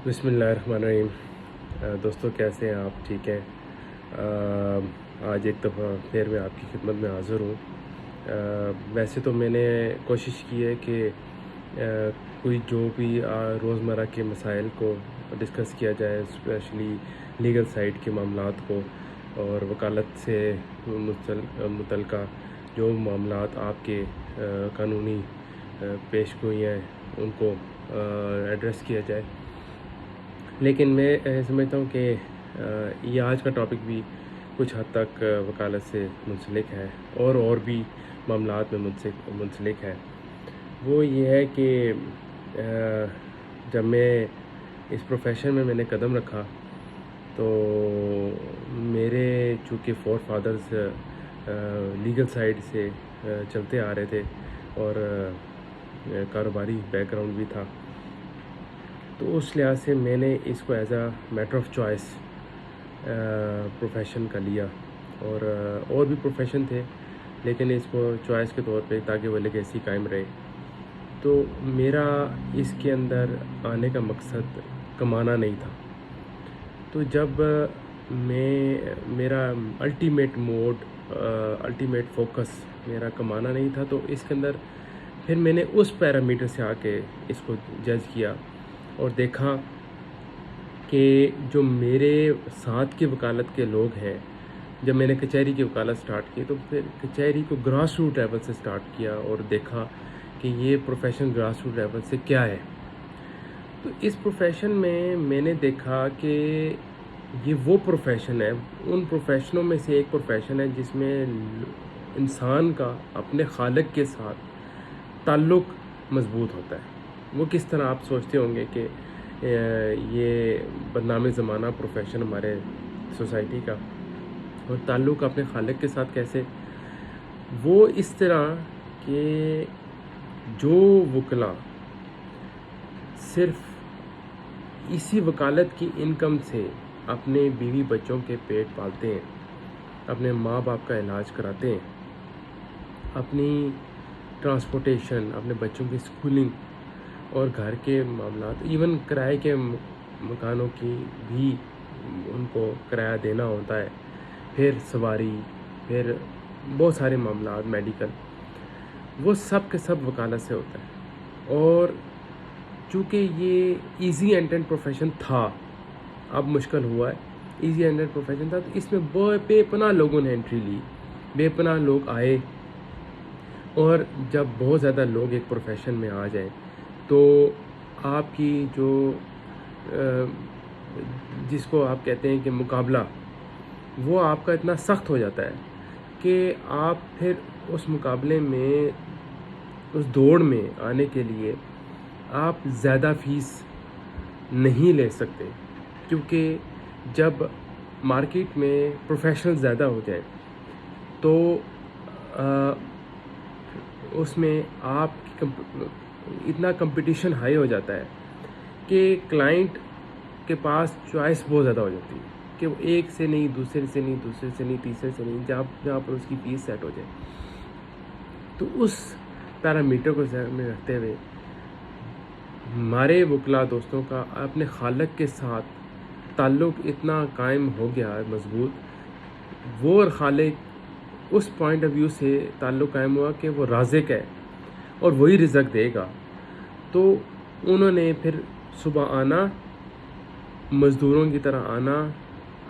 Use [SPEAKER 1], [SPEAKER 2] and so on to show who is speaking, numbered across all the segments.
[SPEAKER 1] بسم اللہ الرحمن الرحیم۔ دوستوں کیسے ہیں آپ؟ ٹھیک ہیں؟ آج ایک دفعہ پھر میں آپ کی خدمت میں حاضر ہوں۔ ویسے تو میں نے کوشش کی ہے کہ کوئی جو بھی روزمرہ کے مسائل کو ڈسکس کیا جائے، اسپیشلی لیگل سائڈ کے معاملات کو اور وکالت سے متعلقہ جو معاملات آپ کے قانونی پیش گوئیاں ہیں ان کو ایڈریس کیا جائے۔ لیکن میں سمجھتا ہوں کہ یہ آج کا ٹاپک بھی کچھ حد تک وکالت سے منسلک ہے اور بھی معاملات میں منسلک ہے۔ وہ یہ ہے کہ جب میں اس پروفیشن میں نے قدم رکھا تو میرے چونکہ فور فادرز لیگل سائڈ سے چلتے آ رہے تھے اور کاروباری بیک گراؤنڈ بھی تھا، تو اس لحاظ سے میں نے اس کو as a matter of choice profession کا لیا، اور بھی پروفیشن تھے لیکن اس کو چوائس کے طور پہ تاکہ وہ لیگیسی قائم رہے۔ تو میرا اس کے اندر آنے کا مقصد کمانا نہیں تھا۔ تو جب میرا الٹیمیٹ فوکس میرا کمانا نہیں تھا، تو اس کے اندر پھر میں نے اس پیرامیٹر سے آ کے اس کو جج کیا اور دیکھا کہ جو میرے ساتھ کی وکالت کے لوگ ہیں، جب میں نے کچہری کی وکالت سٹارٹ کی تو پھر کچہری کو گراس روٹ لیول سے سٹارٹ کیا اور دیکھا کہ یہ پروفیشن گراس روٹ لیول سے کیا ہے۔ تو اس پروفیشن میں نے دیکھا کہ یہ وہ پروفیشن ہے، ان پروفیشنوں میں سے ایک پروفیشن ہے جس میں انسان کا اپنے خالق کے ساتھ تعلق مضبوط ہوتا ہے۔ وہ کس طرح آپ سوچتے ہوں گے کہ یہ بدنام زمانہ پروفیشن ہمارے سوسائٹی کا، اور تعلق اپنے خالق کے ساتھ کیسے؟ وہ اس طرح کہ جو وکلا صرف اسی وکالت کی انکم سے اپنے بیوی بچوں کے پیٹ پالتے ہیں، اپنے ماں باپ کا علاج کراتے ہیں، اپنی ٹرانسپورٹیشن، اپنے بچوں کی اسکولنگ اور گھر کے معاملات، ایون کرائے کے مکانوں کی بھی ان کو کرایہ دینا ہوتا ہے، پھر سواری، پھر بہت سارے معاملات میڈیکل، وہ سب کے سب وکالت سے ہوتا ہے۔ اور چونکہ یہ ایزی اینڈ پروفیشن تھا، اب مشکل ہوا ہے، ایزی اینڈ پروفیشن تھا تو اس میں بے پناہ لوگوں نے انٹری لی، بے پناہ لوگ آئے، اور جب بہت زیادہ لوگ ایک پروفیشن میں آ جائیں تو آپ کی جو جس کو آپ کہتے ہیں کہ مقابلہ، وہ آپ کا اتنا سخت ہو جاتا ہے کہ آپ پھر اس مقابلے میں، اس دوڑ میں آنے کے لیے آپ زیادہ فیس نہیں لے سکتے، کیونکہ جب مارکیٹ میں پروفیشنل زیادہ ہو جائیں تو اس میں آپ اتنا کمپٹیشن ہائی ہو جاتا ہے کہ کلائنٹ کے پاس چوائس بہت زیادہ ہو جاتی ہے کہ وہ ایک سے نہیں، دوسرے سے نہیں، تیسرے سے نہیں، جہاں پر اس کی فیس سیٹ ہو جائے۔ تو اس پیرامیٹر کو ذہن میں رکھتے ہوئے ہمارے وکلا دوستوں کا اپنے خالق کے ساتھ تعلق اتنا قائم ہو گیا ہے مضبوط، وہ اور خالق اس پوائنٹ آف ویو سے تعلق قائم ہوا کہ وہ رازق ہے اور وہی رزق دے گا۔ تو انہوں نے پھر صبح آنا، مزدوروں کی طرح آنا،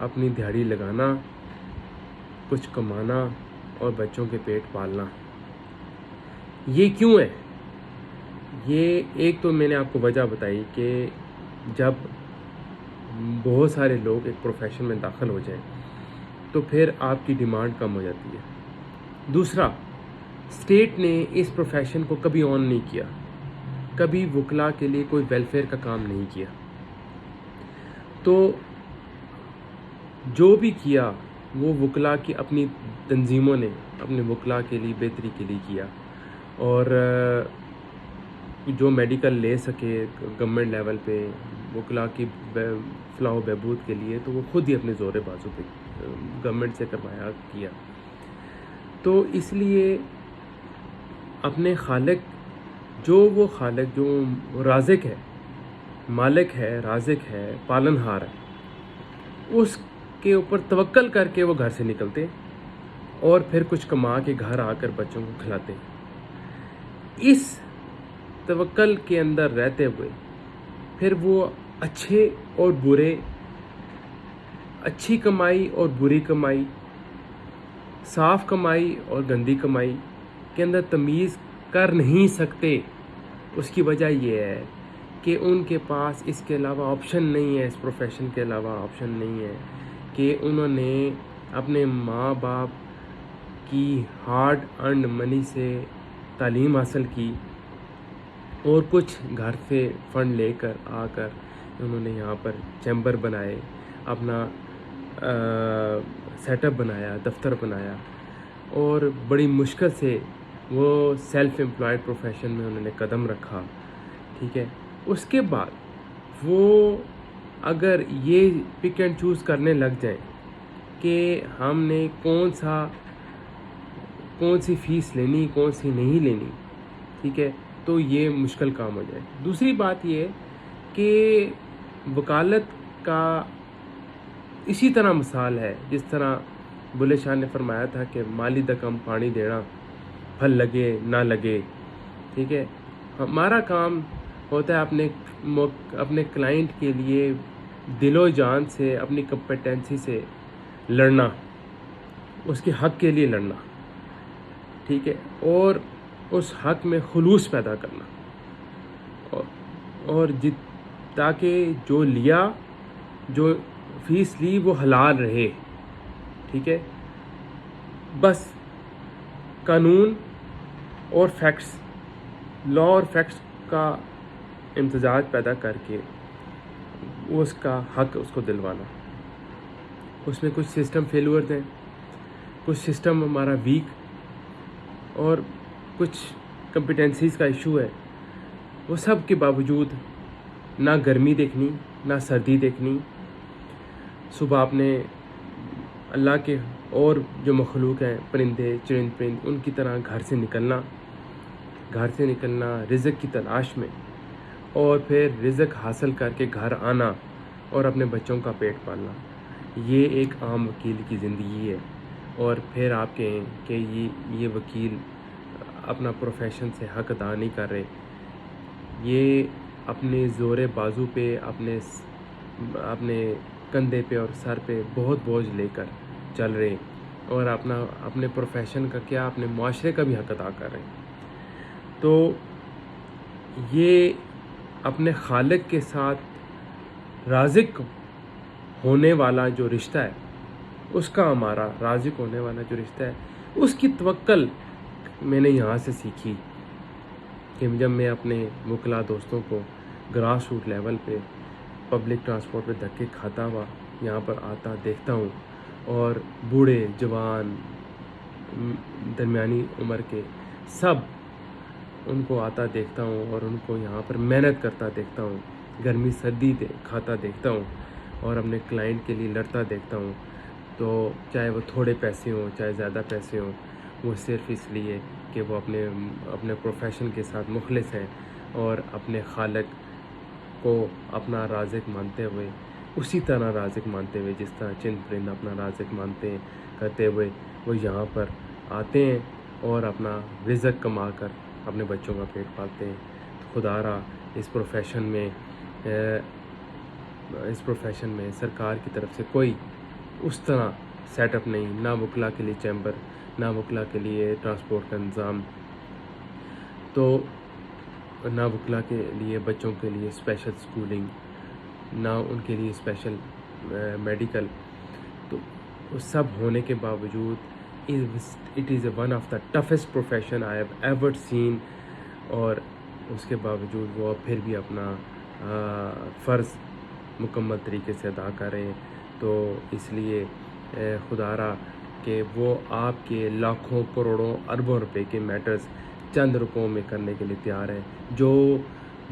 [SPEAKER 1] اپنی دیہڑی لگانا، کچھ کمانا اور بچوں کے پیٹ پالنا۔ یہ کیوں ہے؟ یہ ایک تو میں نے آپ کو وجہ بتائی کہ جب بہت سارے لوگ ایک پروفیشن میں داخل ہو جائیں تو پھر آپ کی ڈیمانڈ کم ہو جاتی ہے۔ دوسرا، اسٹیٹ نے اس پروفیشن کو کبھی آن نہیں کیا، کبھی وکلا کے لیے کوئی ویلفیئر کا کام نہیں کیا، تو جو بھی کیا وہ وکلا کی اپنی تنظیموں نے اپنے وکلا کے لیے بہتری کے لیے کیا، اور جو میڈیکل لے سکے گورنمنٹ لیول پہ وکلا کی فلاح و بہبود کے لیے، تو وہ خود ہی اپنے زور بازو پہ گورنمنٹ سے کروایا کیا۔ تو اس لیے اپنے خالق جو رازق ہے، مالک ہے، رازق ہے، پالن ہار ہے، اس کے اوپر توکل کر کے وہ گھر سے نکلتے اور پھر کچھ کما کے گھر آ کر بچوں کو کھلاتے. اس توکل کے اندر رہتے ہوئے پھر وہ اچھے اور برے، اچھی کمائی اور بری کمائی، صاف کمائی اور گندی کمائی کے اندر تمیز کر نہیں سکتے. اس کی وجہ یہ ہے کہ ان کے پاس اس کے علاوہ آپشن نہیں ہے، اس پروفیشن کے علاوہ آپشن نہیں ہے کہ انہوں نے اپنے ماں باپ کی ہارڈ ارنڈ منی سے تعلیم حاصل کی اور کچھ گھر سے فنڈ لے کر آ کر انہوں نے یہاں پر چیمبر بنائے، اپنا سیٹ اپ بنایا، دفتر بنایا، اور بڑی مشکل سے وہ سیلف امپلائڈ پروفیشن میں انہوں نے قدم رکھا. ٹھیک ہے، اس کے بعد وہ اگر یہ پک اینڈ چوز کرنے لگ جائیں کہ ہم نے کون سی فیس لینی، کون سی نہیں لینی، ٹھیک ہے، تو یہ مشکل کام ہو جائے. دوسری بات یہ ہے کہ وکالت کا اسی طرح مثال ہے جس طرح بلے شاہ نے فرمایا تھا کہ مالی دکم پانی دینا، پھل لگے نہ لگے. ٹھیک ہے، ہمارا کام ہوتا ہے اپنے کلائنٹ کے لیے دل و جان سے، اپنی کمپیٹنسی سے لڑنا، اس کے حق کے لیے لڑنا. ٹھیک ہے، اور اس حق میں خلوص پیدا کرنا، اور تاکہ جو فیس لی وہ حلال رہے. ٹھیک ہے، بس قانون اور فیکٹس، لا اور فیکٹس کا امتزاج پیدا کر کے اس کا حق اس کو دلوانا. اس میں کچھ سسٹم فیلورز ہیں، کچھ سسٹم ہمارا ویک، اور کچھ کمپیٹنسیز کا ایشو ہے. وہ سب کے باوجود نہ گرمی دیکھنی، نہ سردی دیکھنی. صبح آپ نے اللہ کے اور جو مخلوق ہیں، پرندے چرند، ان کی طرح گھر سے نکلنا رزق کی تلاش میں، اور پھر رزق حاصل کر کے گھر آنا اور اپنے بچوں کا پیٹ پالنا. یہ ایک عام وکیل کی زندگی ہے. اور پھر آپ کہیں کہ یہ وکیل اپنا پروفیشن سے حق ادا نہیں کر رہے، یہ اپنے زور بازو پہ، اپنے کندھے پہ اور سر پہ بہت بوجھ لے کر چل رہے، اور اپنے پروفیشن کا کیا، اپنے معاشرے کا بھی حق ادا کر رہے ہیں. تو یہ اپنے خالق کے ساتھ رازق ہونے والا جو رشتہ ہے، اس کا ہمارا رازق ہونے والا جو رشتہ ہے، اس کی توکل میں نے یہاں سے سیکھی کہ جب میں اپنے وکلا دوستوں کو گراس روٹ لیول پہ پبلک ٹرانسپورٹ پہ دھکے کھاتا ہوا یہاں پر آتا دیکھتا ہوں، اور بوڑھے جوان درمیانی عمر کے سب ان کو آتا دیکھتا ہوں، اور ان کو یہاں پر محنت کرتا دیکھتا ہوں، گرمی سردی کھاتا دیکھتا ہوں، اور اپنے کلائنٹ کے لیے لڑتا دیکھتا ہوں. تو چاہے وہ تھوڑے پیسے ہوں، چاہے زیادہ پیسے ہوں، وہ صرف اس لیے کہ وہ اپنے پروفیشن کے ساتھ مخلص ہیں، اور اپنے خالق کو اپنا رازق مانتے ہوئے، اسی طرح رازق مانتے ہوئے جس طرح چند پرند اپنا رازق مانتے ہیں، کرتے ہوئے وہ یہاں پر آتے ہیں اور اپنا رزق کما کر اپنے بچوں کا پیٹ پالتے ہیں. خدا را اس پروفیشن میں سرکار کی طرف سے کوئی اس طرح سیٹ اپ نہیں، نہ وکلا کے لیے چیمبر، نہ وکلا کے لیے ٹرانسپورٹ کا انتظام، تو نہ وکلا کے لیے بچوں کے لیے اسپیشل سکولنگ، نہ ان کے لیے اسپیشل میڈیکل. تو سب ہونے کے باوجود it is one of the toughest profession I have ever seen. اور اس کے باوجود وہ پھر بھی اپنا فرض مکمل طریقے سے ادا کر رہے ہیں. تو اس لیے خدا را کہ وہ آپ کے لاکھوں کروڑوں اربوں روپے کے میٹرز چند رقموں میں کرنے کے لیے تیار ہیں. جو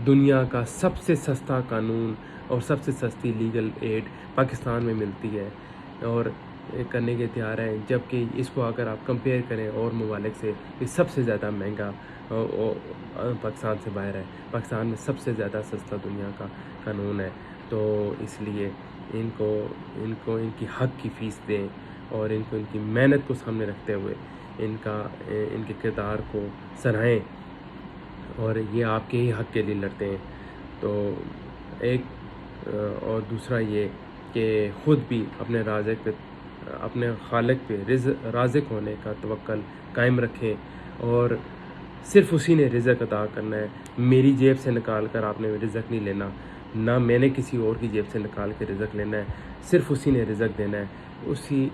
[SPEAKER 1] دنیا کا سب سے سستا قانون اور سب سے سستی لیگل ایڈ پاکستان میں ملتی ہے، اور کرنے کے تیار ہیں، جبکہ اس کو اگر آپ کمپیئر کریں اور ممالک سے، یہ سب سے زیادہ مہنگا پاکستان سے باہر ہے۔ پاکستان میں سب سے زیادہ سستا دنیا کا قانون ہے، تو اس لیے ان کو ان کی حق کی فیس دیں، اور ان کی محنت کو سامنے رکھتے ہوئے ان کے کردار کو سراہیں، اور یہ آپ کے ہی حق کے لیے لڑتے ہیں۔ تو ایک اور دوسرا یہ کہ خود بھی اپنے رازق پہ، اپنے خالق پہ رازق ہونے کا توکل قائم رکھیں، اور صرف اسی نے رزق عطا کرنا ہے۔ میری جیب سے نکال کر آپ نے رزق نہیں لینا، نہ میں نے کسی اور کی جیب سے نکال کے رزق لینا ہے، صرف اسی نے رزق دینا ہے۔ اسی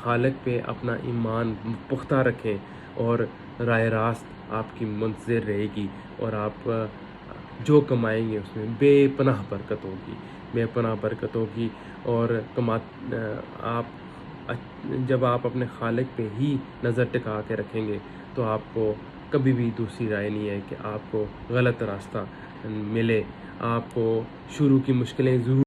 [SPEAKER 1] خالق پہ اپنا ایمان پختہ رکھیں، اور راہ راست آپ کی منتظر رہے گی، اور آپ جو کمائیں گے اس میں بے پناہ برکت ہوگی، بے پناہ برکت ہوگی۔ اور جب آپ اپنے خالق پہ ہی نظر ٹکا کے رکھیں گے تو آپ کو کبھی بھی دوسری رائے نہیں ہے کہ آپ کو غلط راستہ ملے۔ آپ کو شروع کی مشکلیں ضرور